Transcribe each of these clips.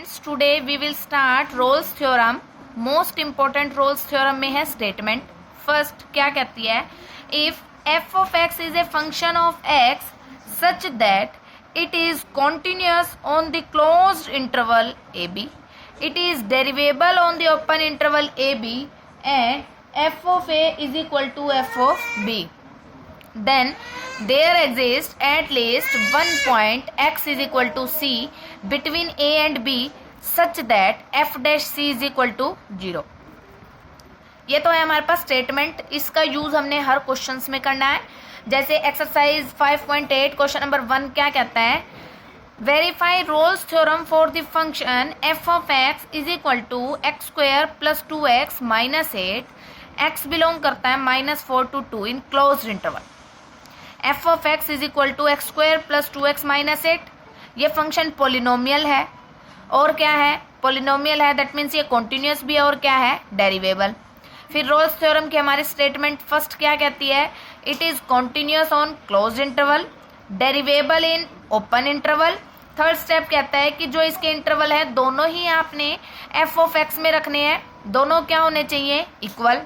Students, today we will start Rolle's theorem. Most important Rolle's theorem में है statement. First क्या कहती है, if f of x is a function of x such that it is continuous on the closed interval A B, it is derivable on the open interval A B and f of A is equal to f of B, then there exists at least one point x is equal to c between a and b such that f dash c is equal to 0। ये तो है हमारे पास statement. इसका use हमने हर questions में करना है। जैसे एक्सरसाइज 5.8 क्वेश्चन नंबर 1 क्या कहता है, verify Rolle's theorem for the function f of x is equal to x square plus 2x minus 8, x belong करता है -4 to 2 इन closed interval. F of x is equal to x square plus 2x minus 8। ये function polynomial है और क्या है, polynomial है, that means ये कॉन्टिन्यूस भी है और क्या है, डेरिवेबल। फिर रोल्स थ्योरम की हमारी स्टेटमेंट फर्स्ट क्या कहती है, it is continuous on closed interval, derivable in open interval. Third step कहता है कि जो इसके इंटरवल है दोनों ही आपने एफ ऑफ एक्स में रखने हैं, दोनों क्या होने चाहिए, इक्वल।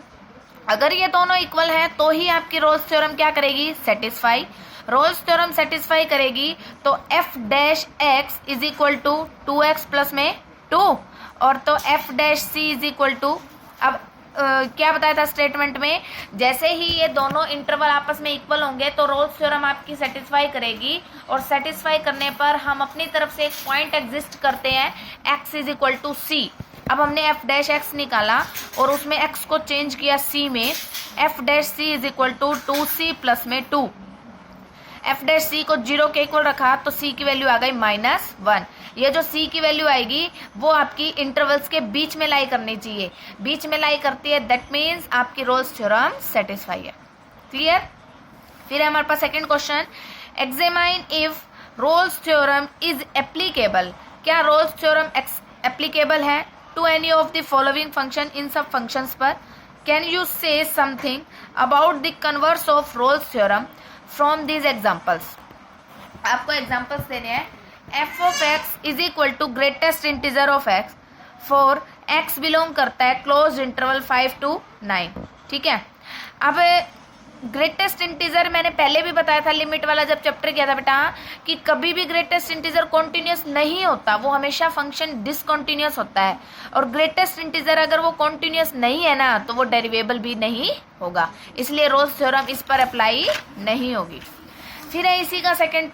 अगर ये दोनों इक्वल हैं तो ही आपकी रोल्स थ्योरम क्या करेगी, सेटिस्फाई। रोल्स थ्योरम सेटिस्फाई करेगी तो f dash x is equal to 2x plus में 2 और तो f dash c is equal to, अब क्या बताया था स्टेटमेंट में, जैसे ही ये दोनों इंटरवल आपस में इक्वल होंगे तो रोल्स थ्योरम आपकी सेटिस्फाई करेगी। और सेटिस्फाई करने पर हम अपनी तरफ से एक पॉइंट एग्जिस्ट करते हैं, x इज इक्वल टू सी। अब हमने एफ डैश एक्स निकाला और उसमें x को चेंज किया c में, f dash c is equal to 2c plus में 2। एफ डैश सी को 0 के इक्वल रखा तो c की वैल्यू आ गई -1। ये जो c की वैल्यू आएगी वो आपकी इंटरवल्स के बीच में लाई करनी चाहिए, बीच में लाई करती है, दैट मीन्स आपकी रोल्स थ्योरम सेटिस्फाई है। क्लियर। फिर है हमारे पास second question, examine if Rolle's theorem is applicable. क्या रोल्स थ्योरम एप्लीकेबल है to any of the following function, इन सब फंक्शंस पर। Can you say something about the converse of Rolle's theorem from these examples. आपको examples देने हैं। F of x is equal to greatest integer of x for x belong करता है close interval 5 to 9। ठीक है। अब greatest integer मैंने पहले भी बताया था, लिमिट वाला जब चैप्टर किया था बेटा, कि कभी भी ग्रेटेस्ट इंटीजर कॉन्टिन्यूस नहीं होता, वो हमेशा फंक्शन डिसकॉन्टिन्यूस होता है। और ग्रेटेस्ट इंटीजर अगर वो कॉन्टिन्यूस नहीं है ना तो वो डेरिवेबल भी नहीं होगा, इसलिए रोल्स थ्योरम इस पर अप्लाई नहीं होगी। फिर है इसी का सेकेंड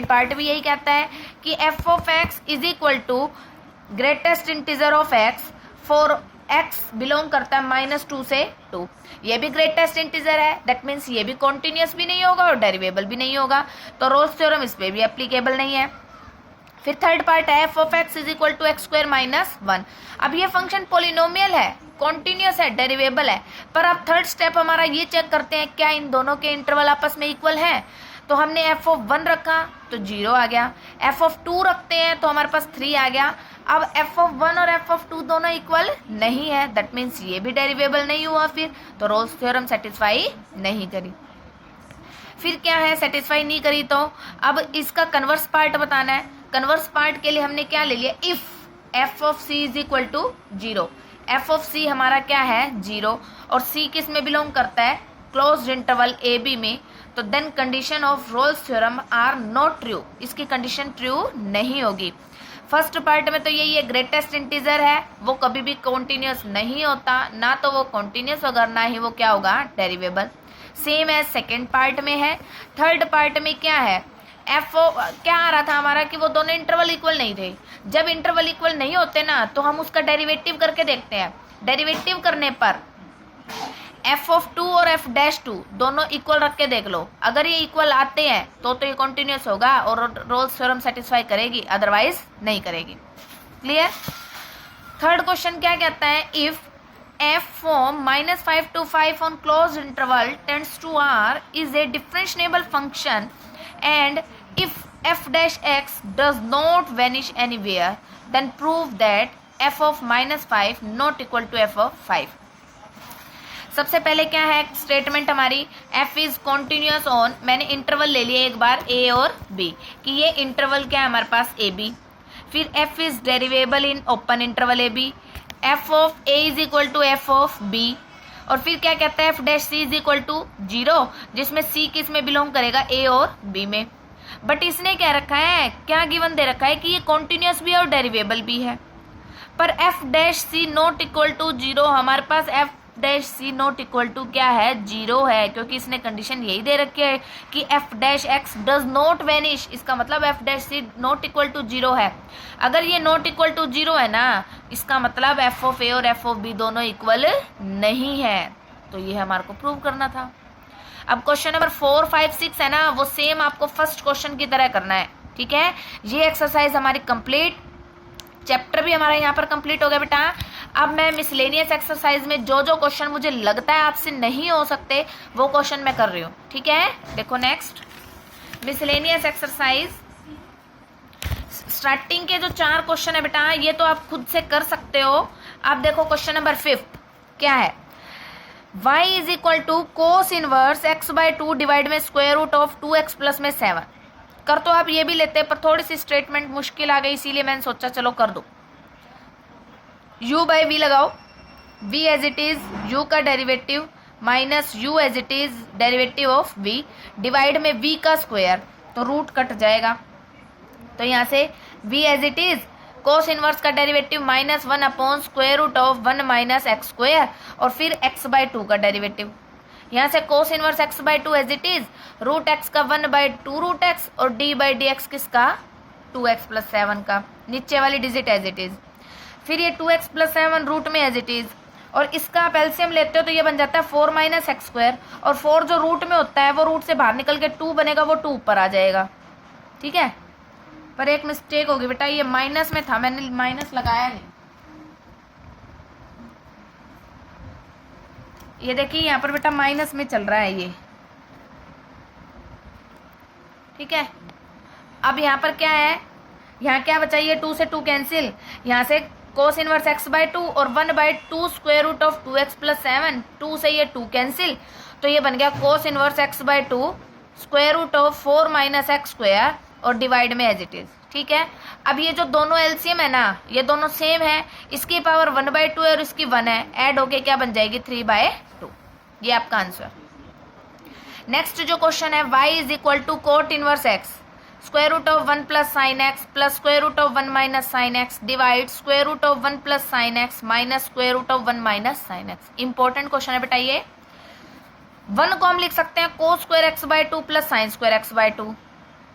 पार्ट भी यही कहता है कि f of x is equal to greatest integer of x for x belong करता है -2 से 2। ये भी ग्रेटेस्ट इंटीजर है, दैट मीन्स ये भी कॉन्टिन्यूस भी नहीं होगा और डेरिवेबल भी नहीं होगा, तो रोल्स थ्योरम इस पे भी एप्लीकेबल नहीं है। फिर थर्ड पार्ट है f of x is equal to x square minus 1। अब ये फंक्शन पोलिनोमियल है, कॉन्टिन्यूस है, डेरिवेबल है, पर अब थर्ड स्टेप हमारा ये चेक करते हैं क्या इन दोनों के इंटरवल आपस में इक्वल है। तो हमने एफ ऑफ 1 रखा तो 0 आ गया, एफ ऑफ 2 रखते हैं तो हमारे पास 3 आ गया। अब एफ ऑफ 1 और एफ ऑफ 2 दोनों इक्वल नहीं है, दैट मीन्स ये भी डेरिवेबल नहीं हुआ, फिर तो रोल्स थ्योरम सेटिस्फाई नहीं करी। फिर क्या है, सेटिस्फाई नहीं करी तो अब इसका कन्वर्स पार्ट बताना है। कन्वर्स पार्ट के लिए हमने क्या ले लिया, if f of c is equal to 0। F of c हमारा क्या है, 0, और सी किस में बिलोंग करता है, क्लोज्ड इंटरवल ए बी में, तो then condition of Rolle's theorem are not true, इसकी कंडीशन ट्रू नहीं होगी। फर्स्ट पार्ट में तो यही है, ग्रेटेस्ट इंटीजर है वो कभी भी कॉन्टिन्यूस नहीं होता, ना तो वो कॉन्टिन्यूस होगा ना ही वो क्या होगा, डेरिवेबल। सेम एज सेकेंड पार्ट में है। थर्ड पार्ट में क्या है, एफ क्या आ रहा था हमारा कि वो दोनों इंटरवल इक्वल नहीं थे। जब इंटरवल इक्वल नहीं होते ना तो हम उसका डेरिवेटिव करके देखते हैं। डेरिवेटिव करने पर एफ ऑफ 2 और एफ डैश 2 दोनों इक्वल रख के देख लो, अगर ये इक्वल आते हैं तो ये कॉन्टिन्यूस होगा और रोल्स थ्योरम सेटिस्फाई करेगी, अदरवाइज नहीं करेगी। क्लियर। थर्ड क्वेश्चन क्या कहता है, if f from -5 to 5 on close interval tends to R is a differentiable function and if f dash x does not vanish anywhere then prove that f of -5 not equal to f of 5। सबसे पहले क्या है statement हमारी, f is continuous on, मैंने interval ले लिया एक बार a और b, कि ये इंटरवल क्या है हमारे पास a b। फिर f is derivable in open interval A b, f of a is equal to f of b, और फिर क्या कहता है f dash c is equal to 0, जिसमें c किस में बिलोंग करेगा, a और b में। बट इसने क्या रखा है, क्या गिवन दे रखा है कि ये कॉन्टिन्यूस भी है और डेरिवेबल भी है। पर f dash c not equal to 0, हमारे पास f dash c not equal to क्या है, 0 है, क्योंकि इसने कंडीशन यही दे रखी है कि f dash x does not vanish. इसका मतलब f dash c not equal to 0 है। अगर ये नॉट इक्वल टू 0 है ना, इसका मतलब f ऑफ a और f ऑफ b दोनों इक्वल नहीं है। तो ये हमारे को प्रूव करना था। अब क्वेश्चन नंबर 4, 5, 6 है ना, वो सेम आपको फर्स्ट क्वेश्चन की तरह करना है। ठीक है, ये एक्सरसाइज हमारी कंप्लीट, चैप्टर भी हमारा यहाँ पर कंप्लीट हो गया बेटा। अब मैं मिसलेनियस एक्सरसाइज में जो जो क्वेश्चन मुझे लगता है आपसे नहीं हो सकते वो क्वेश्चन मैं कर रही हूँ। ठीक है, देखो नेक्स्ट मिसलेनियस एक्सरसाइज, स्टार्टिंग के जो 4 क्वेश्चन है बेटा ये तो आप खुद से कर सकते हो। आप देखो क्वेश्चन नंबर 5 क्या है, y is equal to cos inverse x by 2 divide में square root of 2x plus में 7। कर तो आप ये भी लेते हैं, पर थोड़ी सी स्टेटमेंट मुश्किल आ गई, इसीलिए मैंने सोचा चलो कर दो। u बाई वी लगाओ, v as it is u का derivative minus u as it is derivative of v divide में v का स्क्वायर, तो रूट कट जाएगा। तो यहाँ से v as it is cos inverse का derivative minus 1 upon square root of 1 minus x square, और फिर x बाई 2 का डेरिवेटिव। यहाँ से cos inverse x by 2 as it is root x का 1 बाई 2 रूट x, और d बाई डी एक्स किसका, 2x plus 7 का, नीचे वाली डिजिट एज इट इज। फिर ये 2x प्लस 7 रूट में एज इट इज, और इसका आप एलसीएम लेते हो तो ये बन जाता है 4 माइनस एक्स स्क्वायर, और 4 जो रूट में होता है वो रूट से बाहर निकल के 2 बनेगा, वो 2 ऊपर आ जाएगा। ठीक है, पर एक मिस्टेक होगी बेटा, ये माइनस में था, मैंने माइनस लगाया नहीं। ये देखिए यहाँ पर बेटा माइनस में चल रहा है ये। ठीक है, अब यहाँ पर क्या है, यहाँ क्या बचा, ये 2 से 2 कैंसिल, यहाँ से कोस इनवर्स x बाई 2 और 1 by 2 square root of 2x plus 7, 2 से ये 2 कैंसिल, तो ये बन गया cos inverse x by 2 square root of 4 minus x square, और डिवाइड में एज इट इज। ठीक है, अब ये जो दोनों एलसीएम है ना, ये दोनों सेम है, इसकी पावर 1 बाई 2 है और इसकी 1 है, ऐड होके क्या बन जाएगी 3 बाई 2। ये आपका आंसर। नेक्स्ट जो क्वेश्चन है, y is equal to cot inverse x square root of 1 plus sine x plus square root of 1 minus sine x divide square root of 1 plus sine x minus square root of 1 minus sine x. Important question है बेटा ये। 1 को हम लिख सकते हैं cos square x by 2 plus sine square x by 2,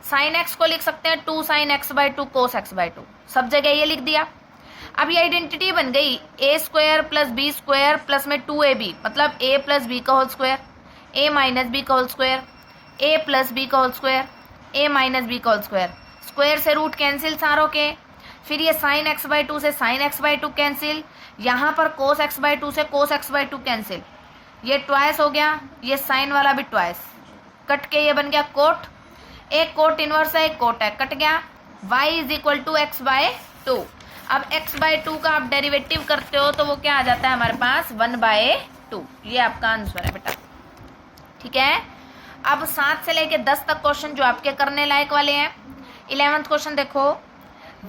sine x को लिख सकते हैं 2 sine x by 2 cos x by 2, सब जगह ये लिख दिया। अब ये आइडेंटिटी बन गई a square plus b square plus में 2ab, मतलब a प्लस बी का whole square, a minus b का whole square, a plus b का whole square, a minus b का होल स्क्वायर, स्क्वायर से रूट कैंसिल सारों के, फिर ये साइन एक्स बाई 2 से साइन एक्स बाई 2 कैंसिल, यहाँ पर कोस एक्स बाई 2 से कोस एक्स बाई 2 कैंसिल, ये ट्वाइस हो गया, ये साइन वाला भी ट्वाइस, कट के ये बन गया कोट, एक कोट इनवर्स है एक कोट है, कट गया। y is equal to x by 2, अब x बाय 2 का आप डेरिवेटिव करते हो तो वो क्या आ जाता है हमारे पास 1 बाय 2। ये आपका आंसर है बेटा। ठीक है, अब 7 से लेके 10 तक क्वेश्चन जो आपके करने लायक वाले हैं। 11th क्वेश्चन देखो,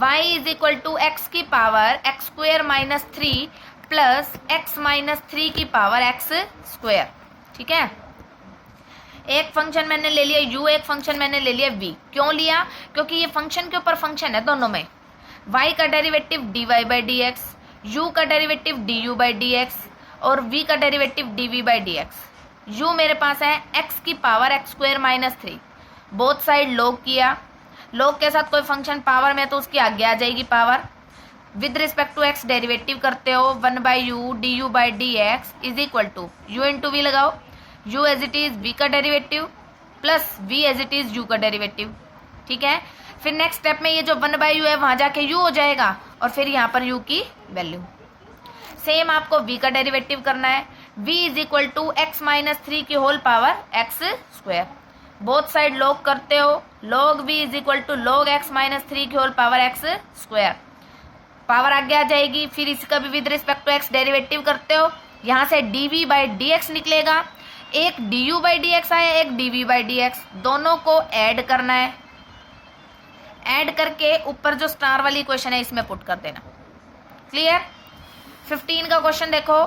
y is equal to x की power x square minus 3 plus x minus 3 की पावर एक्स स्क्वायर। ठीक है, एक फंक्शन मैंने ले लिया u, एक फंक्शन मैंने ले लिया v। क्यों लिया, क्योंकि ये फंक्शन के ऊपर फंक्शन है दोनों में। y का derivative dy by d x, u का derivative du by d x, और v का derivative dv by d x. u मेरे पास है x की power x square minus 3, both side log किया, लॉग के साथ कोई फंक्शन पावर में तो उसकी आगे आ जाएगी power, with respect to x derivative करते हो 1 by u d u by d x is equal to u into v लगाओ, u as it is v का derivative plus v as it is u का derivative. ठीक है, फिर next step में ये जो 1 बाई यू है वहां जाके u हो जाएगा, और फिर यहाँ पर u की वैल्यू। सेम आपको v का डेरिवेटिव करना है, v is equal to x minus 3 की whole power x square, both side log करते हो, log v is equal to log x minus 3 की whole power x square, power आगे आ जाएगी, फिर इसका भी with respect to x derivative करते हो, यहाँ से dv बाई डी एक्स निकलेगा, एक du बाई डी एक्स आया, एक dv बाई डी एक्स, दोनों को ऐड करना है, ऐड करके ऊपर जो स्टार वाली इक्वेशन है इसमें पुट कर देना। क्लियर। 15 का क्वेश्चन देखो,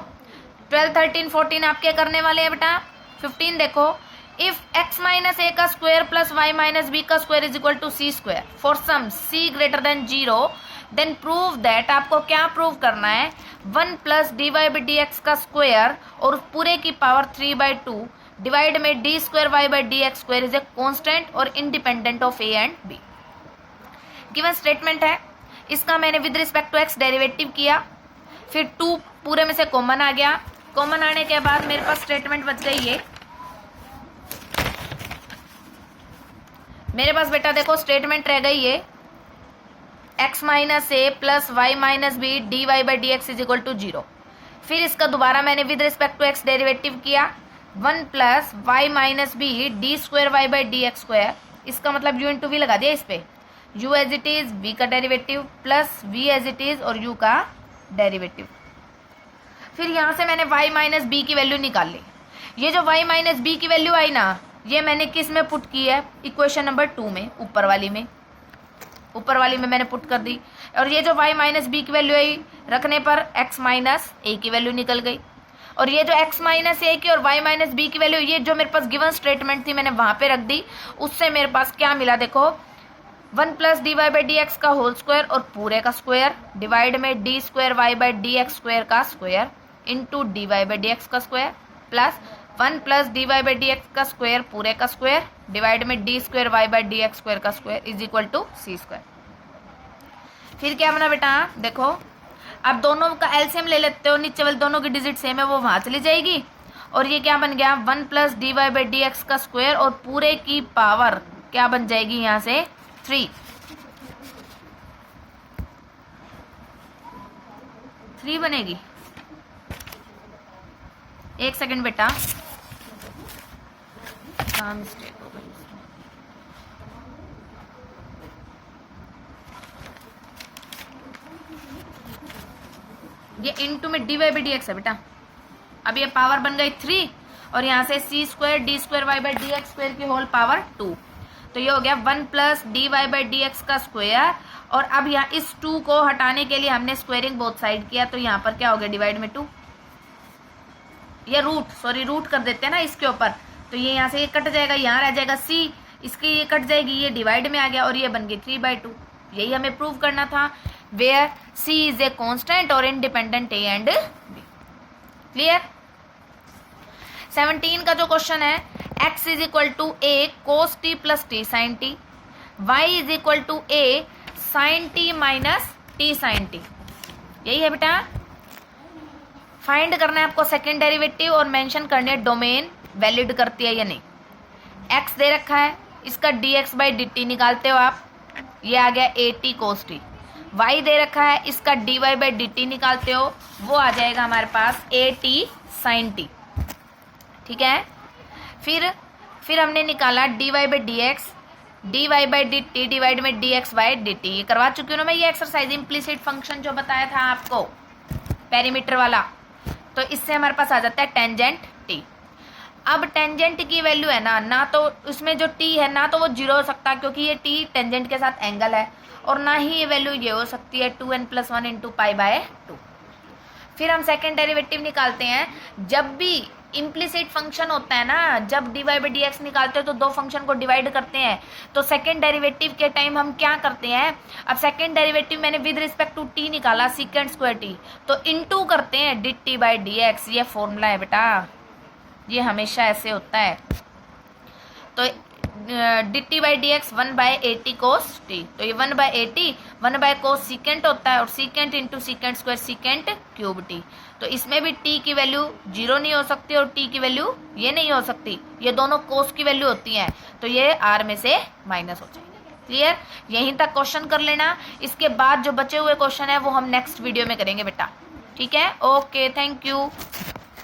12, 13, 14 आपके करने वाले हैं बेटा। 15 देखो, इफ x माइनस ए का square plus y minus b का square is equal to c square for some c greater than 0, then prove that, आपको क्या प्रूव करना है, 1 plus d y by d x का स्क्वायर और पूरे की पावर 3/2 डिवाइड में d square y by d x square is a constant और independent of a and b. Given statement है, इसका मैंने with respect to x derivative किया, फिर 2 पूरे में से कॉमन आ गया। कॉमन आने के बाद मेरे पास स्टेटमेंट बच गई ये, मेरे पास बेटा देखो स्टेटमेंट रह गई ये, x minus a plus y minus b d y by d x is equal to 0। फिर इसका दोबारा मैंने with respect to x derivative किया, 1 plus y minus b d square y by d x square, इसका मतलब u into we लगा दिया इस पे, u as it is, v का derivative plus v as it is और u का डेरिवेटिव। फिर यहाँ से मैंने y माइनस बी की वैल्यू निकाल ली। ये जो y माइनस बी की वैल्यू आई ना, ये मैंने किस में पुट की है, इक्वेशन नंबर 2 में, ऊपर वाली में मैंने पुट कर दी। और ये जो y माइनस बी की वैल्यू आई, रखने पर x माइनस ए की वैल्यू निकल गई। और ये जो x माइनस ए की और y माइनस बी की वैल्यू, ये जो मेरे पास गिवन स्टेटमेंट थी मैंने वहां पे रख दी। उससे मेरे पास क्या मिला देखो, 1 plus d y by d x का होल स्क्वायर और पूरे का स्क्वायर डिवाइड में d square y by d x square का square into d y by d x का square plus 1 plus d y by d x का square पूरे का स्क्वायर डिवाइड में d square y by d x square का square is equal to c square. फिर क्या बना बेटा देखो, अब दोनों का एलसीएम ले लेते हो, नीचे वाले दोनों की डिजिट सेम है वो वहां चली जाएगी। और ये क्या बन गया, 1 plus d y by d x का स्क्वायर और पूरे की पावर क्या बन जाएगी यहाँ से 3 बनेगी। एक सेकंड बेटा, मिस्टेक हो गई। ये इनटू में d y by d x है बेटा, अब ये पावर बन गई 3 और यहाँ से c square d square y by d x square की होल पावर 2। तो ये हो गया 1 plus d y by d x का स्क्वायर। और अब यहाँ इस 2 को हटाने के लिए हमने स्क्वायरिंग बोथ साइड किया, तो यहाँ पर क्या हो गया, डिवाइड में 2, या रूट कर देते हैं ना इसके ऊपर। तो ये यहाँ से ये कट जाएगा, यहाँ रह जाएगा c, इसकी ये कट जाएगी, ये डिवाइड में आ गया और ये बन गई 3/2। यही हमें प्रूव करना था, where c is a constant और independent a and b। Clear. 17 का जो क्वेश्चन है, x is equal to a cos t plus t sin t, y is equal to a sin t minus t sin t। यही है बेटा, find करना है आपको सेकेंड डेरिवेटिव और मेंशन करनी है डोमेन वैलिड करती है या नहीं। x दे रखा है, इसका dx बाई dt निकालते हो आप, ये आ गया at cos t। y दे रखा है, इसका dy बाई dt निकालते हो, वो आ जाएगा हमारे पास at sin t। ठीक है। फिर हमने निकाला dy by dx, dy by dt divide में dx बाई dt। ये करवा चुकी हूँ ना मैं, ये एक्सरसाइज इम्प्लिसिट फंक्शन जो बताया था आपको पेरीमीटर वाला। तो इससे हमारे पास आ जाता है टेंजेंट t। अब टेंजेंट की वैल्यू है ना तो उसमें जो t है ना तो वो 0 हो सकता क्योंकि ये t टेंजेंट के साथ एंगल है, और ना ही ये वैल्यू ये हो सकती है 2n+1 इंटू पाई बाय 2। फिर हम सेकेंड डेरिवेटिव निकालते हैं। जब भी इम्प्लिसिट फंक्शन होता है ना, जब d y by d x निकालते हो तो दो फंक्शन को डिवाइड करते हैं, तो सेकेंड डेरिवेटिव के टाइम हम क्या करते हैं, अब सेकेंड डेरिवेटिव मैंने विद रिस्पेक्ट टू टी निकाला सीकेंड स्क्वायर टी, तो इनटू करते हैं D T by d x. ये फॉर्मूला है बेटा, ये हमेशा ऐसे होता है। तो D T by d x 1/80 cos t, तो ये 1/80 1/कोस सीकेंट होता है और secant into secant square secant cube T. तो इसमें भी टी की वैल्यू 0 नहीं हो सकती और टी की वैल्यू ये नहीं हो सकती, ये दोनों कोस की वैल्यू होती हैं, तो ये आर में से माइनस हो जाएंगे। क्लियर। यहीं तक क्वेश्चन कर लेना, इसके बाद जो बचे हुए क्वेश्चन है वो हम नेक्स्ट वीडियो में करेंगे बेटा। ठीक है, ओके, थैंक यू।